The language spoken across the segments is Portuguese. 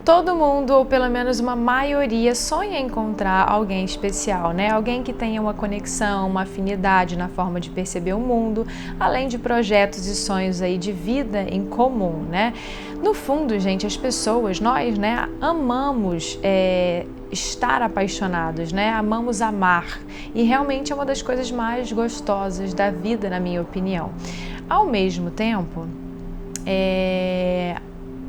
Todo mundo, ou pelo menos uma maioria, sonha em encontrar alguém especial, né? Alguém que tenha uma conexão, uma afinidade na forma de perceber o mundo, além de projetos e sonhos aí de vida em comum, né? No fundo, gente, as pessoas, nós, né, amamos estar apaixonados, né? Amamos amar. E realmente é uma das coisas mais gostosas da vida, na minha opinião. Ao mesmo tempo,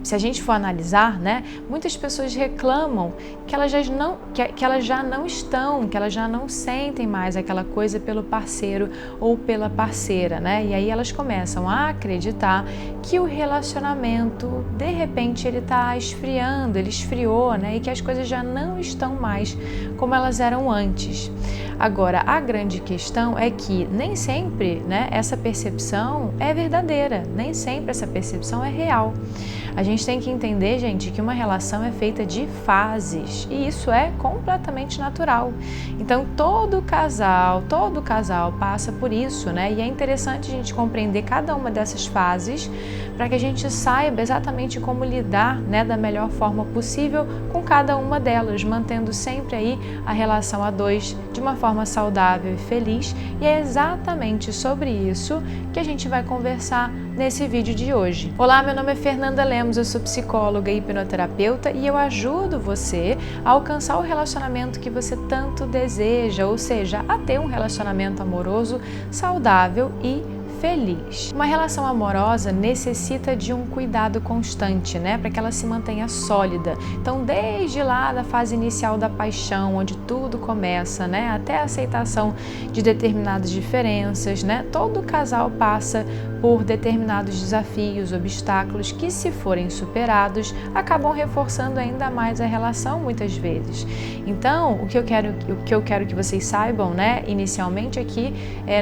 se a gente for analisar, né, muitas pessoas reclamam que elas já não sentem mais aquela coisa pelo parceiro ou pela parceira, né? E aí elas começam a acreditar que o relacionamento, de repente, ele está esfriando, ele esfriou, né? E que as coisas já não estão mais como elas eram antes. Agora, a grande questão é que nem sempre, né, essa percepção é verdadeira, nem sempre essa percepção é real. A gente tem que entender, gente, que uma relação é feita de fases e isso é completamente natural. Então, todo casal passa por isso, né? E é interessante a gente compreender cada uma dessas fases para que a gente saiba exatamente como lidar, né, da melhor forma possível com cada uma delas, mantendo sempre aí a relação a dois de uma forma saudável e feliz. E é exatamente sobre isso que a gente vai conversar nesse vídeo de hoje. Olá, meu nome é Fernanda Lemos, eu sou psicóloga e hipnoterapeuta e eu ajudo você a alcançar o relacionamento que você tanto deseja, ou seja, a ter um relacionamento amoroso, saudável e feliz. Uma relação amorosa necessita de um cuidado constante, né, para que ela se mantenha sólida. Então, desde lá da fase inicial da paixão, onde tudo começa, né, até a aceitação de determinadas diferenças, né, todo casal passa por determinados desafios, obstáculos que, se forem superados, acabam reforçando ainda mais a relação muitas vezes. Então, o que eu quero que vocês saibam, né, inicialmente é que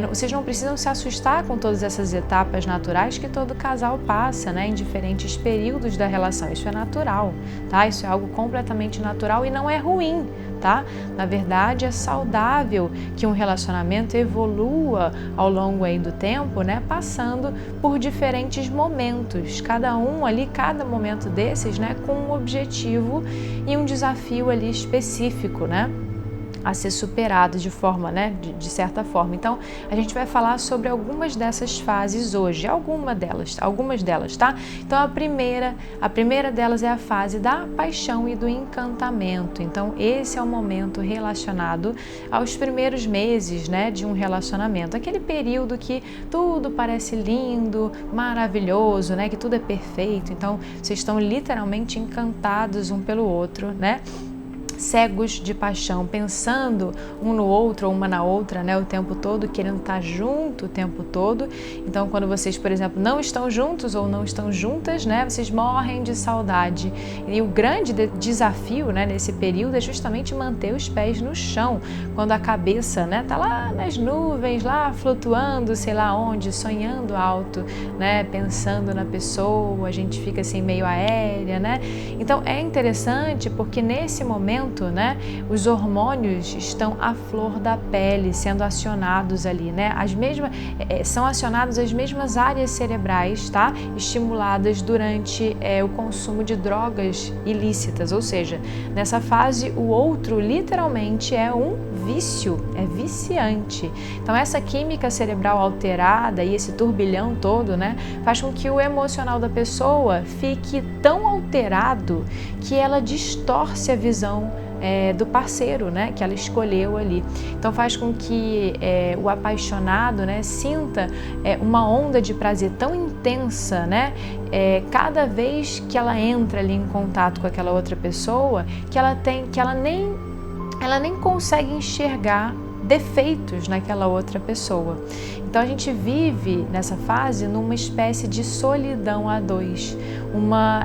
vocês não precisam se assustar com todas essas etapas naturais que todo casal passa, né, em diferentes períodos da relação. Isso é natural, tá? Isso é algo completamente natural e não é ruim, tá? Na verdade, é saudável que um relacionamento evolua ao longo aí do tempo, né, passando por diferentes momentos, cada momento desses, né, com um objetivo e um desafio ali específico, né, a ser superado de forma, né, de certa forma. Então, a gente vai falar sobre algumas dessas fases hoje, algumas delas, tá? Então, a primeira delas é a fase da paixão e do encantamento. Então, esse é o momento relacionado aos primeiros meses, né, de um relacionamento, aquele período que tudo parece lindo, maravilhoso, né, que tudo é perfeito. Então, vocês estão literalmente encantados um pelo outro, né? Cegos de paixão, pensando um no outro ou uma na outra, né, o tempo todo, querendo estar junto o tempo todo. Então, quando vocês, por exemplo, não estão juntos ou não estão juntas, né, vocês morrem de saudade. E o grande desafio, né, nesse período é justamente manter os pés no chão, quando a cabeça, né, tá lá nas nuvens, lá flutuando, sei lá onde, sonhando alto, né, pensando na pessoa, a gente fica assim meio aérea, né? Então, é interessante porque nesse momento, né, os hormônios estão à flor da pele, sendo acionados ali, né? São acionadas as mesmas áreas cerebrais, tá? Estimuladas durante o consumo de drogas ilícitas, ou seja, nessa fase o outro literalmente é um vício, é viciante. Então essa química cerebral alterada e esse turbilhão todo, né, faz com que o emocional da pessoa fique tão alterado que ela distorce a visão do parceiro, né, que ela escolheu ali. Então faz com que o apaixonado, né, sinta uma onda de prazer tão intensa, né, cada vez que ela entra ali em contato com aquela outra pessoa, que ela nem consegue enxergar defeitos naquela outra pessoa. Então a gente vive nessa fase numa espécie de solidão a dois, uma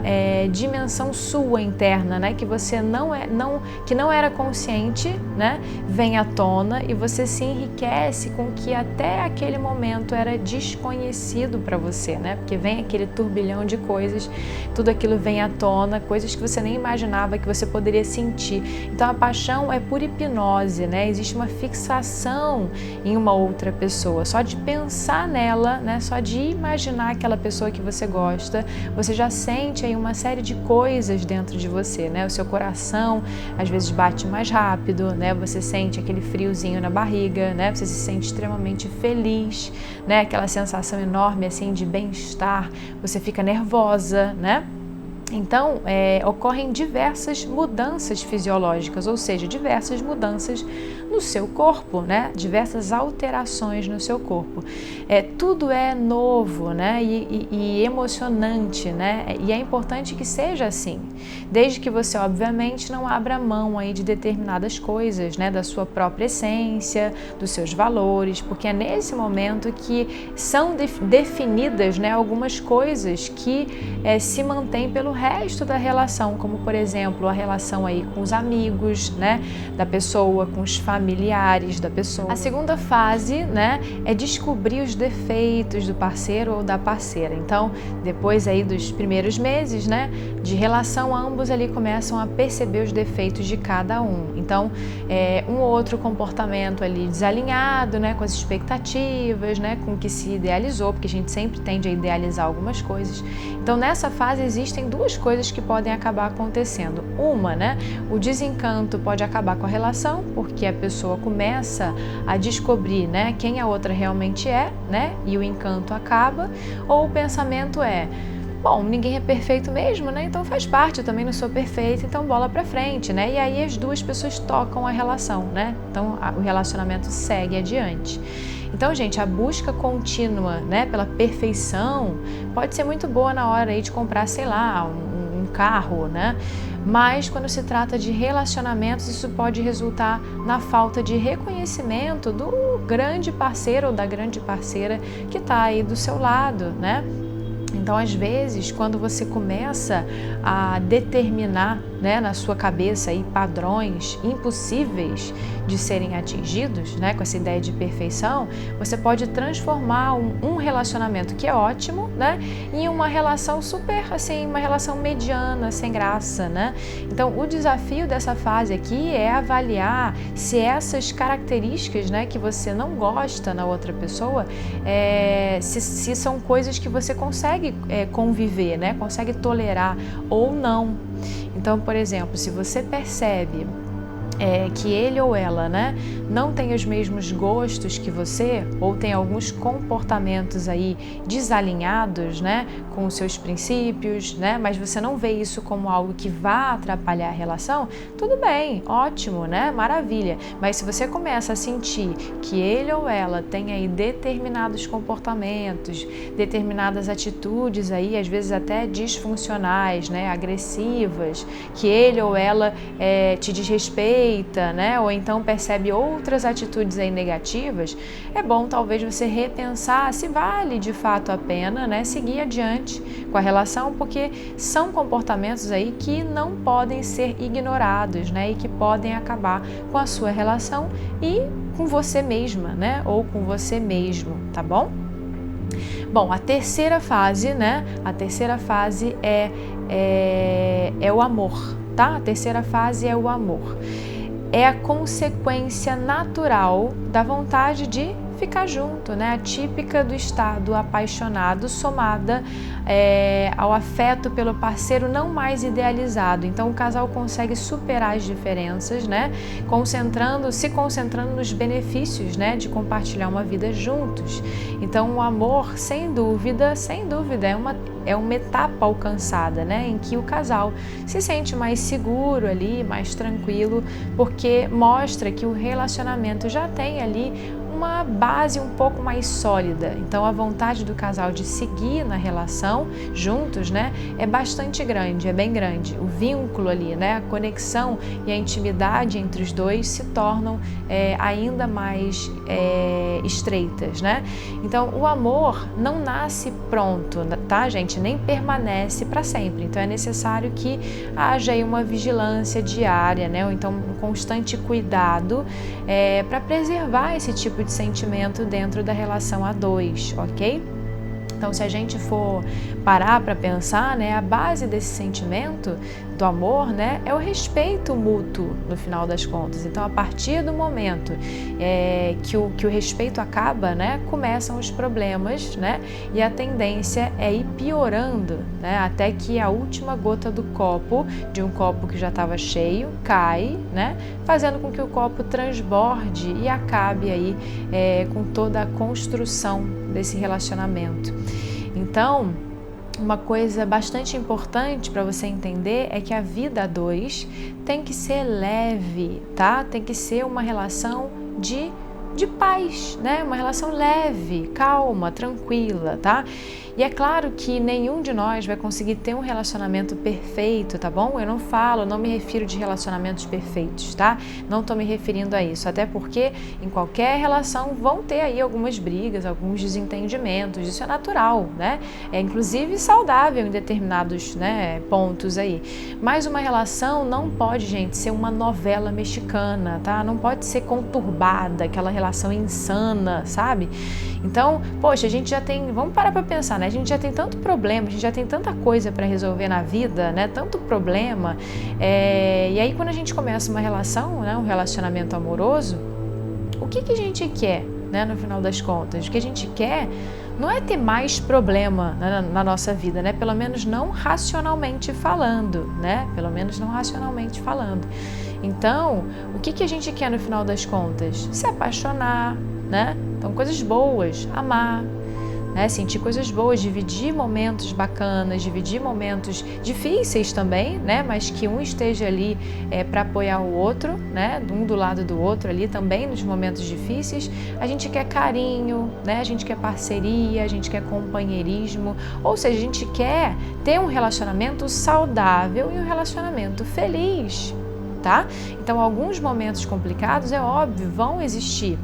dimensão sua interna, né, que você que não era consciente, né, vem à tona e você se enriquece com o que até aquele momento era desconhecido para você, né, porque vem aquele turbilhão de coisas, tudo aquilo vem à tona, coisas que você nem imaginava que você poderia sentir. Então a paixão é por hipnose, né, existe uma fixação fixação em uma outra pessoa, só de pensar nela, né, só de imaginar aquela pessoa que você gosta, você já sente aí uma série de coisas dentro de você, né? O seu coração às vezes bate mais rápido, né? Você sente aquele friozinho na barriga, né? Você se sente extremamente feliz, né? Aquela sensação enorme assim de bem-estar, você fica nervosa, né? Então, ocorrem diversas mudanças fisiológicas, ou seja, diversas mudanças no seu corpo, né? Diversas alterações no seu corpo. Tudo é novo, né? E emocionante, né? E é importante que seja assim, desde que você, obviamente, não abra mão aí de determinadas coisas, né? Da sua própria essência, dos seus valores, porque é nesse momento que são definidas, né, algumas coisas que se mantêm pelo resto da relação, como por exemplo a relação aí com os amigos, né, da pessoa, com os familiares da pessoa. A segunda fase, né, é descobrir os defeitos do parceiro ou da parceira. Então, depois aí dos primeiros meses, né, de relação, ambos ali começam a perceber os defeitos de cada um. Então, um ou outro comportamento ali desalinhado, né, com as expectativas, né, com o que se idealizou, porque a gente sempre tende a idealizar algumas coisas. Então, nessa fase existem duas coisas que podem acabar acontecendo. Uma, né, o desencanto pode acabar com a relação, porque a pessoa começa a descobrir, né, quem a outra realmente é, né, e o encanto acaba. Ou o pensamento bom, ninguém é perfeito mesmo, né? Então faz parte, eu também não sou perfeita, então bola pra frente, né? E aí as duas pessoas tocam a relação, né? Então o relacionamento segue adiante. Então, gente, a busca contínua, né, pela perfeição pode ser muito boa na hora aí de comprar, sei lá, um carro, né? Mas quando se trata de relacionamentos, isso pode resultar na falta de reconhecimento do grande parceiro ou da grande parceira que está aí do seu lado, né? Então, às vezes, quando você começa a determinar, né, na sua cabeça aí, padrões impossíveis de serem atingidos, né, com essa ideia de perfeição, você pode transformar um relacionamento que é ótimo, né, em uma relação super, assim, uma relação mediana, sem graça, né? Então, o desafio dessa fase aqui é avaliar se essas características, né, que você não gosta na outra pessoa, se são coisas que você consegue conviver, né, consegue tolerar ou não. Então, por exemplo, se você percebe que ele ou ela, né, não tem os mesmos gostos que você, ou tem alguns comportamentos aí desalinhados, né, com os seus princípios, né, mas você não vê isso como algo que vá atrapalhar a relação, tudo bem, ótimo, né, maravilha. Mas se você começa a sentir que ele ou ela tem aí determinados comportamentos, determinadas atitudes aí, às vezes até disfuncionais, né, agressivas, que ele ou ela te desrespeita, né? Ou então percebe outras atitudes aí negativas, é bom talvez você repensar se vale de fato a pena, né, seguir adiante com a relação, porque são comportamentos aí que não podem ser ignorados, né, e que podem acabar com a sua relação e com você mesma, né, ou com você mesmo, tá bom? Bom, a terceira fase, né, a terceira fase é o amor, tá? A terceira fase é o amor. É a consequência natural da vontade de ficar junto, né? A típica do estado apaixonado somada ao afeto pelo parceiro não mais idealizado. Então o casal consegue superar as diferenças, né? Se concentrando nos benefícios, né, de compartilhar uma vida juntos. Então o amor, sem dúvida, é uma etapa alcançada, né, em que o casal se sente mais seguro ali, mais tranquilo, porque mostra que o relacionamento já tem ali uma base um pouco mais sólida. Então a vontade do casal de seguir na relação juntos, né, é bastante grande, é bem grande. O vínculo ali, né, a conexão e a intimidade entre os dois se tornam ainda mais estreitas, né? Então o amor não nasce pronto, tá, gente? Nem permanece para sempre. Então é necessário que haja aí uma vigilância diária, né? Ou então um constante cuidado para preservar esse tipo de sentimento dentro da relação a dois, ok? Então, se a gente for parar para pensar, né, a base desse sentimento do amor, né, é o respeito mútuo no final das contas. Então, a partir do momento que o respeito acaba, né, começam os problemas, né, e a tendência é ir piorando, né, até que a última gota do copo, de um copo que já estava cheio, cai, né, fazendo com que o copo transborde e acabe aí com toda a construção desse relacionamento. Então, uma coisa bastante importante para você entender é que a vida a dois tem que ser leve, tá? Tem que ser uma relação de paz, né? Uma relação leve, calma, tranquila, tá? E é claro que nenhum de nós vai conseguir ter um relacionamento perfeito, tá bom? Eu não me refiro de relacionamentos perfeitos, tá? Não tô me referindo a isso, até porque em qualquer relação vão ter aí algumas brigas, alguns desentendimentos, isso é natural, né? É inclusive saudável em determinados, né, pontos aí. Mas uma relação não pode, gente, ser uma novela mexicana, tá? Não pode ser conturbada, aquela relação insana, sabe? Então, poxa, a gente já tem, vamos parar para pensar, né? A gente já tem tanto problema, a gente já tem tanta coisa para resolver na vida, né? Tanto problema. E aí quando a gente começa uma relação, né? Um relacionamento amoroso, o que a gente quer, né? No final das contas, o que a gente quer não é ter mais problema na nossa vida, né? Pelo menos não racionalmente falando, né? Pelo menos não racionalmente falando. Então, o que a gente quer no final das contas? Se apaixonar, né? Então, coisas boas, amar, né? Sentir coisas boas, dividir momentos bacanas, dividir momentos difíceis também, né? Mas que um esteja ali para apoiar o outro, né? Um do lado do outro ali também nos momentos difíceis. A gente quer carinho, né? A gente quer parceria, a gente quer companheirismo, ou seja, a gente quer ter um relacionamento saudável e um relacionamento feliz, tá? Então, alguns momentos complicados, é óbvio, vão existir.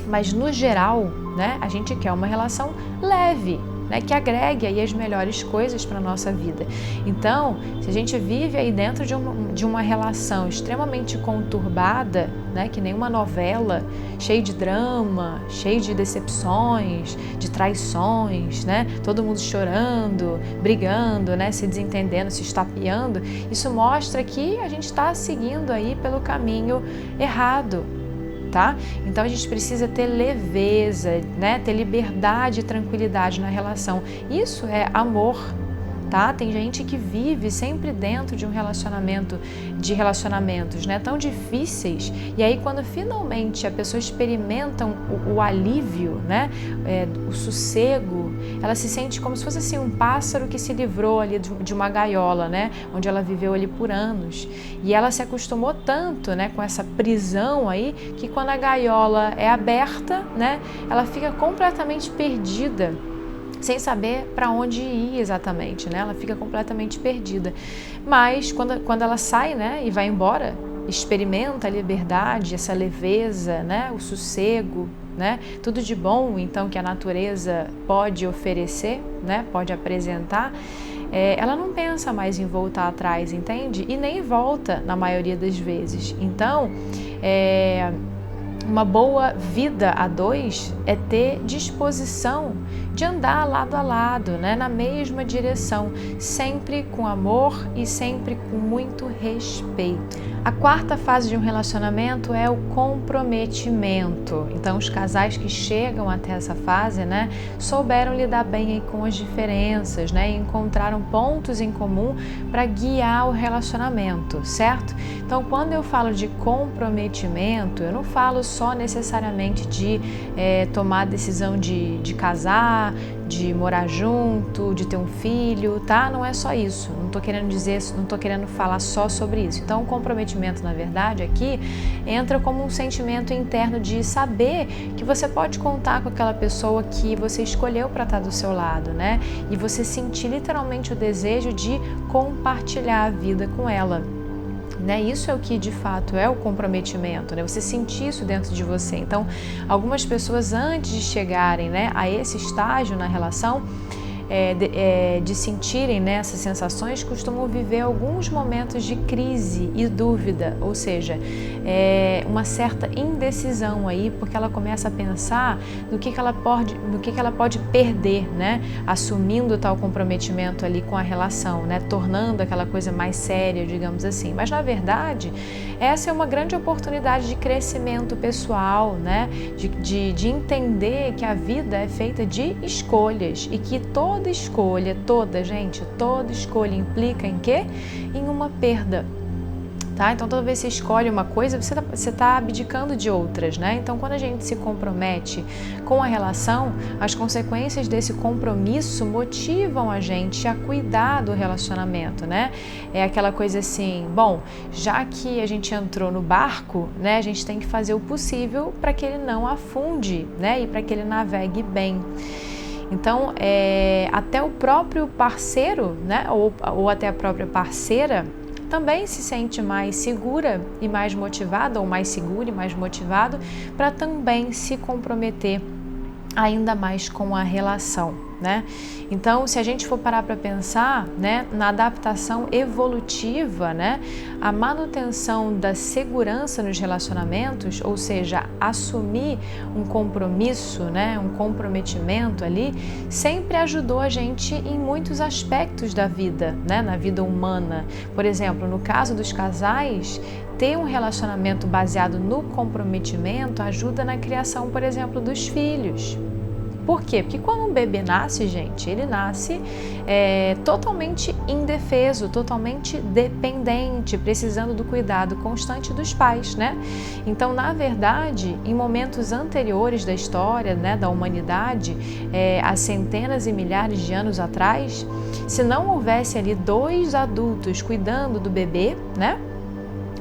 Mas, no geral, né, a gente quer uma relação leve, né, que agregue aí as melhores coisas para a nossa vida. Então, se a gente vive aí dentro de uma relação extremamente conturbada, né, que nem uma novela, cheia de drama, cheia de decepções, de traições, né, todo mundo chorando, brigando, né, se desentendendo, se estapeando, isso mostra que a gente está seguindo aí pelo caminho errado. Tá? Então a gente precisa ter leveza, né? Ter liberdade e tranquilidade na relação. Isso é amor, tá? Tem gente que vive sempre dentro de um relacionamento, de relacionamentos, né, tão difíceis, e aí quando finalmente a pessoa experimenta o alívio, né, o sossego, ela se sente como se fosse assim um pássaro que se livrou ali de uma gaiola, né, onde ela viveu ali por anos, e ela se acostumou tanto, né, com essa prisão aí, que quando a gaiola é aberta, né, ela fica completamente perdida, sem saber para onde ir exatamente, né? Ela fica completamente perdida. Mas quando ela sai, né, e vai embora, experimenta a liberdade, essa leveza, né, o sossego, né, tudo de bom, então, que a natureza pode oferecer, né, pode apresentar, ela não pensa mais em voltar atrás, entende? E nem volta na maioria das vezes. Então, uma boa vida a dois é ter disposição de andar lado a lado, né, na mesma direção, sempre com amor e sempre com muito respeito. A quarta fase de um relacionamento é o comprometimento. Então, os casais que chegam até essa fase, né, souberam lidar bem aí com as diferenças, né, e encontraram pontos em comum para guiar o relacionamento, certo? Então, quando eu falo de comprometimento, eu não falo só necessariamente de tomar a decisão de casar, de morar junto, de ter um filho, tá? Não é só isso. Não tô querendo falar só sobre isso. Então, o comprometimento, na verdade, aqui entra como um sentimento interno de saber que você pode contar com aquela pessoa que você escolheu para estar do seu lado, né? E você sentir literalmente o desejo de compartilhar a vida com ela. Né? Isso é o que de fato é o comprometimento, né? Você sentir isso dentro de você. Então, algumas pessoas antes de chegarem, né, a esse estágio na relação, de sentirem, né, essas sensações costumam viver alguns momentos de crise e dúvida, ou seja, uma certa indecisão aí, porque ela começa a pensar no que ela pode perder, né, assumindo tal comprometimento ali com a relação, né, tornando aquela coisa mais séria, digamos assim. Mas na verdade, essa é uma grande oportunidade de crescimento pessoal, né, de entender que a vida é feita de escolhas e que toda escolha implica em quê? Em uma perda. Tá? Então, toda vez que você escolhe uma coisa, você está abdicando de outras, né? Então, quando a gente se compromete com a relação, as consequências desse compromisso motivam a gente a cuidar do relacionamento, né? É aquela coisa assim, bom, já que a gente entrou no barco, né, a gente tem que fazer o possível para que ele não afunde, né, e para que ele navegue bem. Então, até o próprio parceiro, né, ou até a própria parceira, também se sente mais segura e mais motivada, ou mais seguro e mais motivado, para também se comprometer ainda mais com a relação, né? Então, se a gente for parar para pensar, né, na adaptação evolutiva, né, a manutenção da segurança nos relacionamentos, ou seja, assumir um compromisso, né, um comprometimento ali, sempre ajudou a gente em muitos aspectos da vida, né, na vida humana. Por exemplo, no caso dos casais, ter um relacionamento baseado no comprometimento ajuda na criação, por exemplo, dos filhos. Por quê? Porque quando um bebê nasce, gente, ele nasce totalmente indefeso, totalmente dependente, precisando do cuidado constante dos pais, né? Então, na verdade, em momentos anteriores da história, né, da humanidade, há centenas e milhares de anos atrás, se não houvesse ali dois adultos cuidando do bebê, né,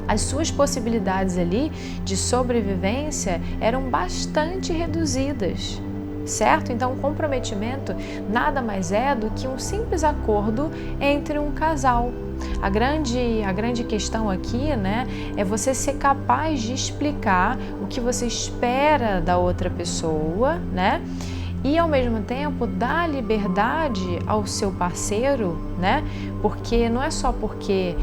as suas possibilidades ali de sobrevivência eram bastante reduzidas. Certo? Então, o comprometimento nada mais é do que um simples acordo entre um casal. A grande questão aqui, né, é você ser capaz de explicar o que você espera da outra pessoa, né? E ao mesmo tempo dar liberdade ao seu parceiro, né? Porque não é só porque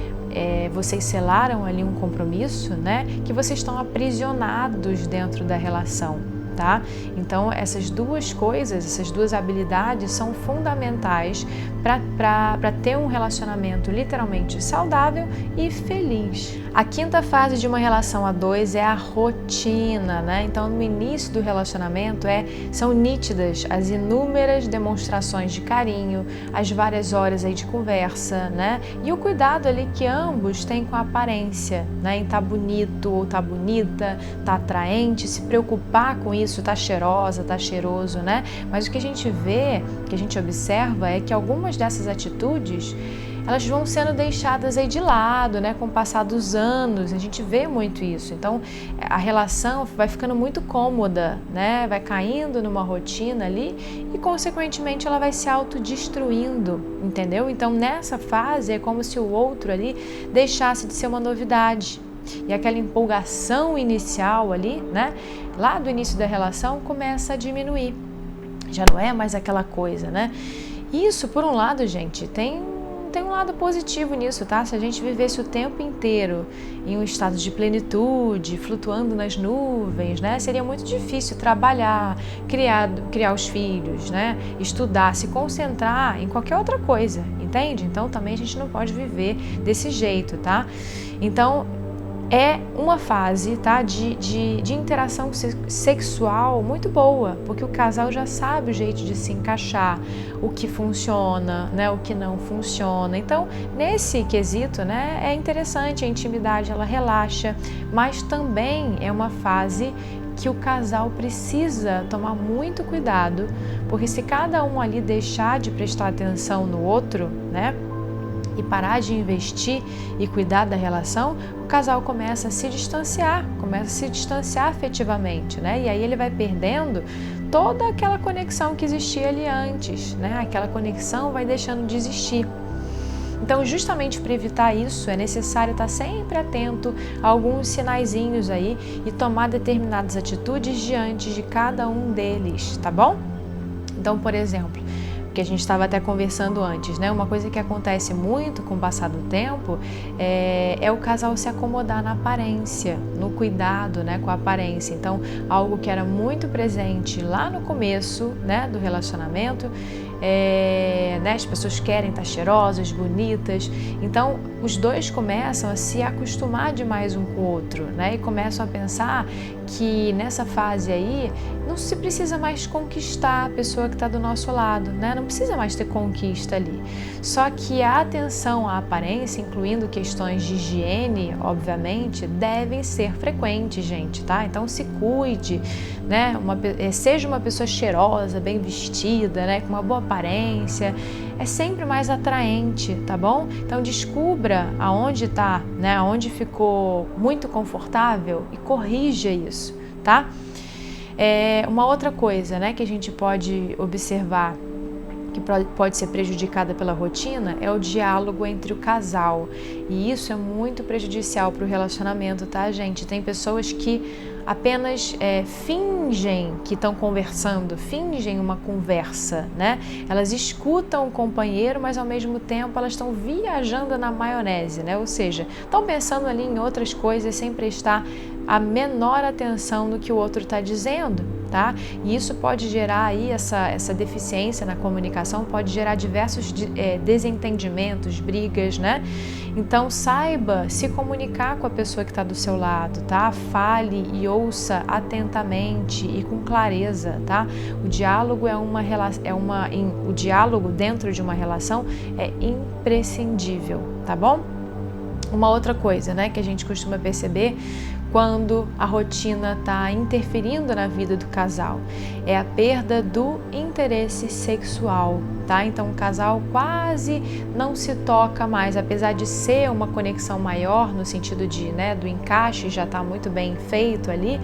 vocês selaram ali um compromisso, né, que vocês estão aprisionados dentro da relação. Tá? Então, essas duas coisas, essas duas habilidades são fundamentais para ter um relacionamento literalmente saudável e feliz. A quinta fase de uma relação a dois é a rotina, né? Então, no início do relacionamento são nítidas as inúmeras demonstrações de carinho, as várias horas aí de conversa, né? E o cuidado ali que ambos têm com a aparência, né? Em estar bonito ou estar bonita, estar atraente, se preocupar com isso, tá cheirosa, tá cheiroso, né? Mas o que a gente vê, que a gente observa é que algumas dessas atitudes, elas vão sendo deixadas aí de lado, né? Com o passar dos anos, a gente vê muito isso. Então, a relação vai ficando muito cômoda, né? Vai caindo numa rotina ali e, consequentemente, ela vai se autodestruindo, entendeu? Então, nessa fase, é como se o outro ali deixasse de ser uma novidade. E aquela empolgação inicial ali, né, lá do início da relação, começa a diminuir. Já não é mais aquela coisa, né? Isso, por um lado, gente, tem um lado positivo nisso, tá? Se a gente vivesse o tempo inteiro em um estado de plenitude, flutuando nas nuvens, né? Seria muito difícil trabalhar, criar os filhos, né? Estudar, se concentrar em qualquer outra coisa, entende? Então, também a gente não pode viver desse jeito, tá? Então, é uma fase, tá, de interação sexual muito boa, porque o casal já sabe o jeito de se encaixar, o que funciona, né, o que não funciona. Então, nesse quesito, né, é interessante, a intimidade ela relaxa, mas também é uma fase que o casal precisa tomar muito cuidado, porque se cada um ali deixar de prestar atenção no outro, né, e parar de investir e cuidar da relação, o casal começa a se distanciar afetivamente, né? E aí ele vai perdendo toda aquela conexão que existia ali antes, né? Aquela conexão vai deixando de existir. Então, justamente para evitar isso, é necessário estar sempre atento a alguns sinaizinhos aí e tomar determinadas atitudes diante de cada um deles, tá bom? Então, por exemplo, que a gente estava até conversando antes, né? Uma coisa que acontece muito com o passar do tempo é o casal se acomodar na aparência, no cuidado, né, com a aparência. Então, algo que era muito presente lá no começo, né, do relacionamento, né, as pessoas querem estar cheirosas, bonitas. Então, os dois começam a se acostumar demais um com o outro, né? E começam a pensar que nessa fase aí não se precisa mais conquistar a pessoa que está do nosso lado, né? Não precisa mais ter conquista ali. Só que a atenção à aparência, incluindo questões de higiene, obviamente, devem ser frequentes, gente, tá? Então se cuide, né? Seja uma pessoa cheirosa, bem vestida, né? Com uma boa aparência. É sempre mais atraente, tá bom? Então descubra aonde tá, né? Aonde ficou muito confortável e corrija isso, tá? Uma outra coisa, né, que a gente pode observar que pode ser prejudicada pela rotina é o diálogo entre o casal. E isso é muito prejudicial para o relacionamento, tá, gente? Tem pessoas que apenas fingem que estão conversando, fingem uma conversa, né? Elas escutam o companheiro, mas ao mesmo tempo elas estão viajando na maionese, né? Ou seja, estão pensando ali em outras coisas sem prestar a menor atenção no que o outro está dizendo, tá? E isso pode gerar aí, essa deficiência na comunicação pode gerar diversos desentendimentos, brigas, né? Então saiba se comunicar com a pessoa que está do seu lado, tá? Fale e ouça atentamente e com clareza, tá? O diálogo o diálogo dentro de uma relação é imprescindível, tá bom? Uma outra coisa, né, que a gente costuma perceber quando a rotina está interferindo na vida do casal é a perda do interesse sexual, tá? Então o casal quase não se toca mais, apesar de ser uma conexão maior no sentido de, né, do encaixe já está muito bem feito ali.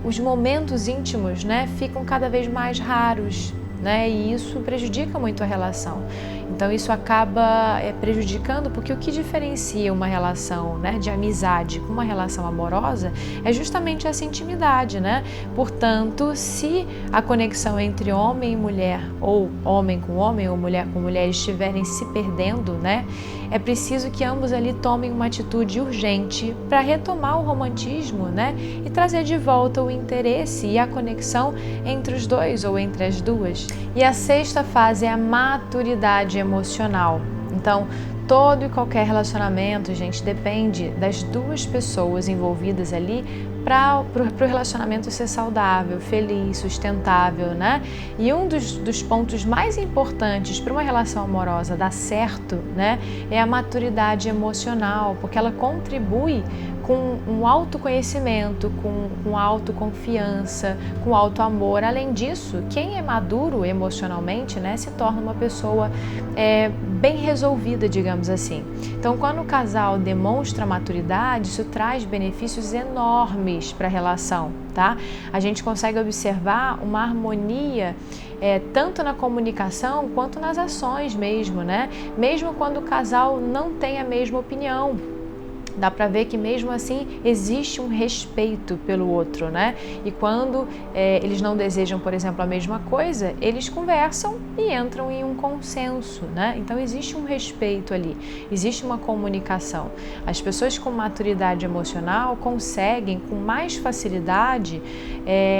Os momentos íntimos, né, ficam cada vez mais raros, né? E isso prejudica muito a relação. Então isso acaba prejudicando, porque o que diferencia uma relação, né, de amizade com uma relação amorosa é justamente essa intimidade, né? Portanto, se a conexão entre homem e mulher, ou homem com homem, ou mulher com mulher estiverem se perdendo, né, é preciso que ambos ali tomem uma atitude urgente para retomar o romantismo, né, e trazer de volta o interesse e a conexão entre os dois ou entre as duas. E a sexta fase é a maturidade emocional. Então, todo e qualquer relacionamento, gente, depende das duas pessoas envolvidas ali para o relacionamento ser saudável, feliz, sustentável, né? E um dos pontos mais importantes para uma relação amorosa dar certo, né, é a maturidade emocional, porque ela contribui com um autoconhecimento, com autoconfiança, com autoamor. Além disso, quem é maduro emocionalmente, né, se torna uma pessoa bem resolvida, digamos assim. Então, quando o casal demonstra maturidade, isso traz benefícios enormes para a relação, tá? A gente consegue observar uma harmonia tanto na comunicação quanto nas ações mesmo, né? Mesmo quando o casal não tem a mesma opinião. Dá para ver que mesmo assim existe um respeito pelo outro, né? E quando eles não desejam, por exemplo, a mesma coisa, eles conversam e entram em um consenso, né? Então existe um respeito ali, existe uma comunicação. As pessoas com maturidade emocional conseguem com mais facilidade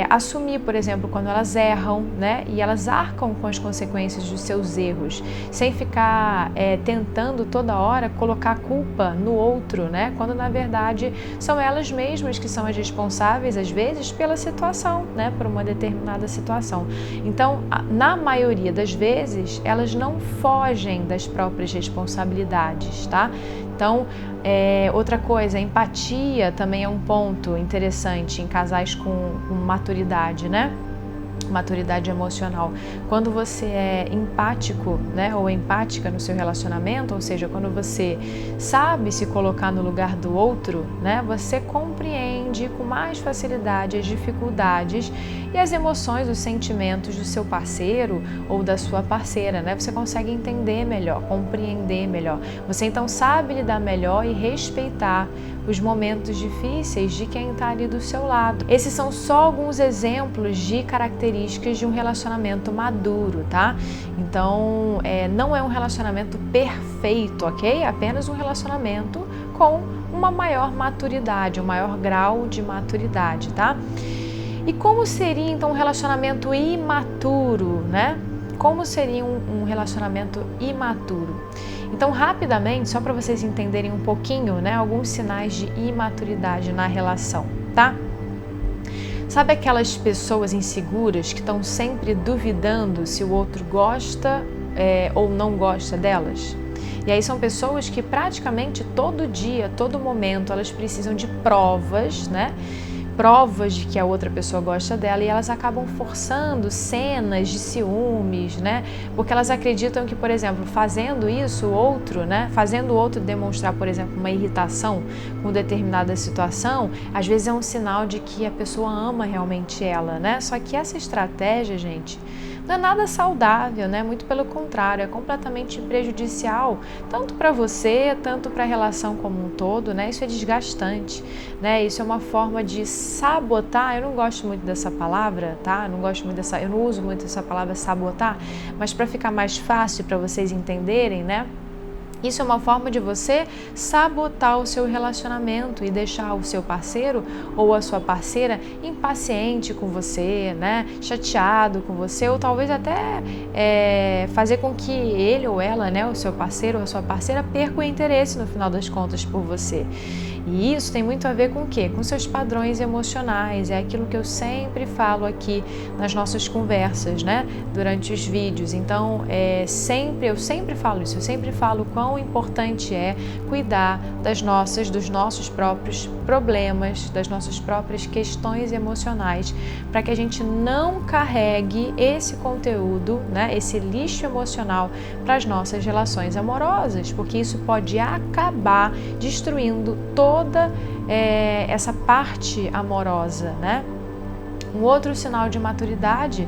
assumir, por exemplo, quando elas erram, né? E elas arcam com as consequências dos seus erros, sem ficar tentando toda hora colocar a culpa no outro, né? Quando na verdade são elas mesmas que são as responsáveis às vezes pela situação, né, por uma determinada situação. Então, na maioria das vezes, elas não fogem das próprias responsabilidades, tá? Então, outra coisa, empatia também é um ponto interessante em casais com maturidade, né? Maturidade emocional. Quando você é empático, né, ou empática no seu relacionamento, ou seja, quando você sabe se colocar no lugar do outro, né, você compreende com mais facilidade as dificuldades e as emoções, os sentimentos do seu parceiro ou da sua parceira, né? Você consegue entender melhor, compreender melhor. Você então sabe lidar melhor e respeitar os momentos difíceis de quem está ali do seu lado. Esses são só alguns exemplos de características características de um relacionamento maduro, tá? Então, não é um relacionamento perfeito, ok? É apenas um relacionamento com uma maior maturidade, um maior grau de maturidade, tá? E como seria então um relacionamento imaturo, né? Como seria um relacionamento imaturo? Então, rapidamente, só para vocês entenderem um pouquinho, né, alguns sinais de imaturidade na relação, tá? Sabe aquelas pessoas inseguras que estão sempre duvidando se o outro gosta ou não gosta delas? E aí são pessoas que praticamente todo dia, todo momento, elas precisam de provas, né? Provas de que a outra pessoa gosta dela, e elas acabam forçando cenas de ciúmes, né? Porque elas acreditam que, por exemplo, fazendo isso, o outro, né? Fazendo o outro demonstrar, por exemplo, uma irritação com determinada situação, às vezes é um sinal de que a pessoa ama realmente ela, né? Só que essa estratégia, gente, não é nada saudável, né? Muito pelo contrário, é completamente prejudicial, tanto para você, tanto para a relação como um todo, né? Isso é desgastante, né? Isso é uma forma de sabotar. Eu não gosto muito dessa palavra, tá? Eu não uso muito essa palavra sabotar, mas para ficar mais fácil para vocês entenderem, né? Isso é uma forma de você sabotar o seu relacionamento e deixar o seu parceiro ou a sua parceira impaciente com você, né? Chateado com você, ou talvez até fazer com que ele ou ela, né, o seu parceiro ou a sua parceira, perca o interesse no final das contas por você. E isso tem muito a ver com o quê? Com seus padrões emocionais. É aquilo que eu sempre falo aqui nas nossas conversas, né? Durante os vídeos. Então, eu sempre falo isso. Eu sempre falo quão importante é cuidar dos nossos próprios problemas, das nossas próprias questões emocionais, para que a gente não carregue esse conteúdo, né? Esse lixo emocional para as nossas relações amorosas, porque isso pode acabar destruindo toda essa parte amorosa, né? Um outro sinal de maturidade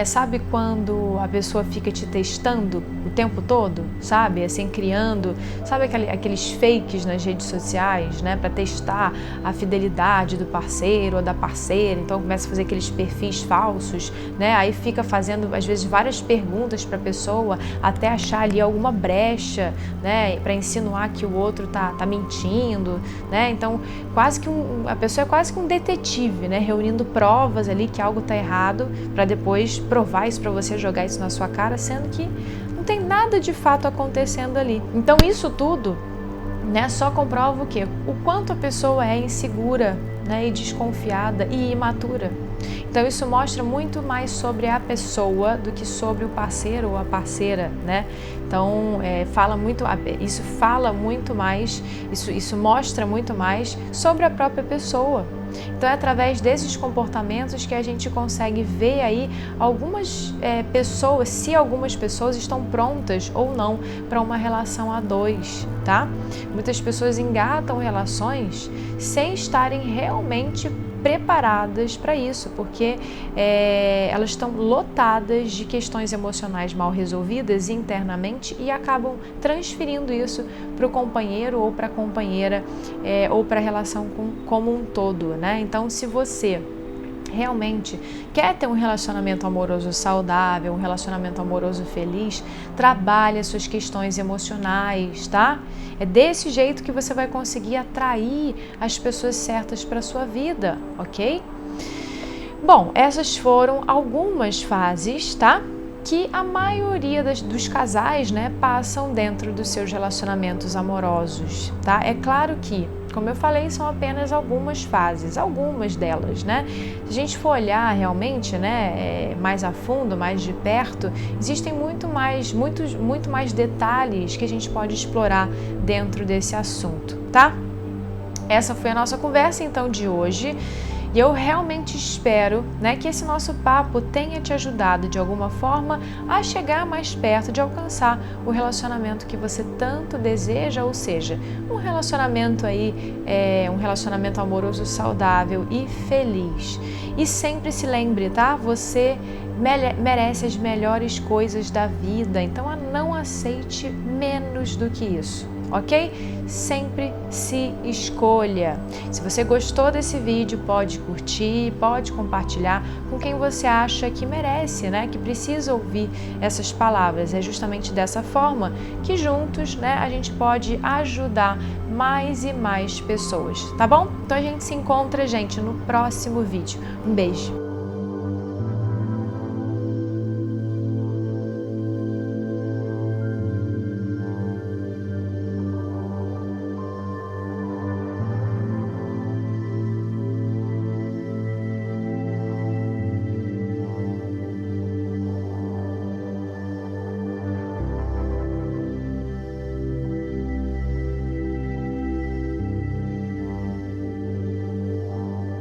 sabe quando a pessoa fica te testando o tempo todo, sabe? Assim, criando, sabe aqueles fakes nas redes sociais, né? Para testar a fidelidade do parceiro ou da parceira. Então começa a fazer aqueles perfis falsos, né? Aí fica fazendo, às vezes, várias perguntas para a pessoa até achar ali alguma brecha, né? Para insinuar que o outro tá mentindo, né? Então, a pessoa é quase que um detetive, né? Reunindo provas ali que algo tá errado para depois provar isso para você, jogar isso na sua cara, sendo que não tem nada de fato acontecendo ali. Então isso tudo, né, só comprova o quê? O quanto a pessoa é insegura, né, e desconfiada e imatura. Então isso mostra muito mais sobre a pessoa do que sobre o parceiro ou a parceira, né? Então isso mostra muito mais sobre a própria pessoa. Então é através desses comportamentos que a gente consegue ver aí algumas pessoas, se algumas pessoas estão prontas ou não para uma relação a dois, tá? Muitas pessoas engatam relações sem estarem realmente preparadas para isso, porque elas estão lotadas de questões emocionais mal resolvidas internamente e acabam transferindo isso para o companheiro ou para a companheira ou para a relação como um todo, né? Então, se você realmente quer ter um relacionamento amoroso saudável, um relacionamento amoroso feliz, trabalhe as suas questões emocionais, tá? É desse jeito que você vai conseguir atrair as pessoas certas para a sua vida, ok? Bom, essas foram algumas fases, tá? Que a maioria dos casais, né, passam dentro dos seus relacionamentos amorosos, tá? É claro que, como eu falei, são apenas algumas fases, algumas delas, né? Se a gente for olhar realmente, né, mais a fundo, mais de perto, existem muito mais detalhes que a gente pode explorar dentro desse assunto, tá? Essa foi a nossa conversa, então, de hoje. E eu realmente espero, né, que esse nosso papo tenha te ajudado de alguma forma a chegar mais perto de alcançar o relacionamento que você tanto deseja, ou seja, um relacionamento um relacionamento amoroso saudável e feliz. E sempre se lembre, tá? Você merece as melhores coisas da vida, então não aceite menos do que isso. ok? Sempre se escolha. Se você gostou desse vídeo, pode curtir, pode compartilhar com quem você acha que merece, né? Que precisa ouvir essas palavras. É justamente dessa forma que juntos, né, a gente pode ajudar mais e mais pessoas, tá bom? Então a gente se encontra, gente, no próximo vídeo. Um beijo!